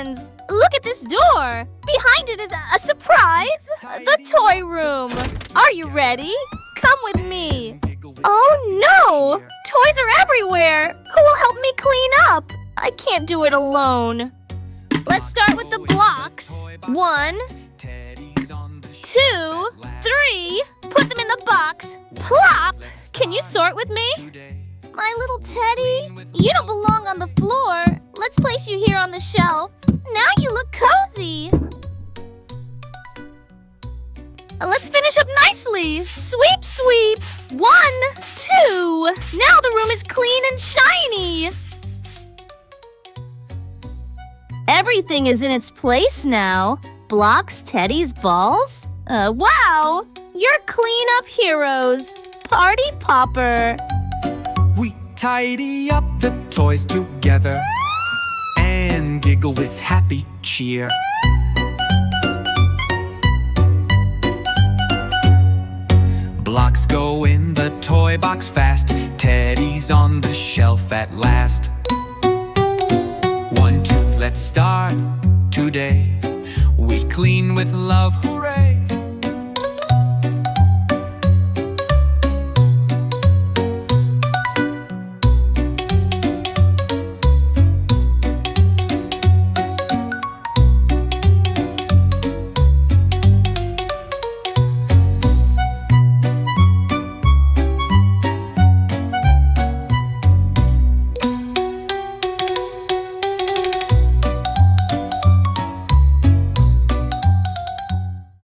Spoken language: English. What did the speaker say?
friends! Look at this door! Behind it is a surprise! The toy room! Are you ready? Come with me! Oh no! Toys are everywhere! Who will help me clean up? I can't do it alone. Let's start with the blocks. 1, 2, 3. Put them in the box. Plop! Can you sort with me? My little teddy, you don't belong on the floor. Let's place you here on the shelf. Now you look cozy. Let's finish up nicely. Sweep, sweep. 1, 2. Now the room is clean and shiny. Everything is in its place now. Blocks, teddies, balls. Wow! You're clean-up heroes. Party popper. We tidy up the toys together and giggle with happy cheer. Blocks go in the toy box fast, teddies on the shelf at last. 1, 2, let's start today. We clean with love, hooray!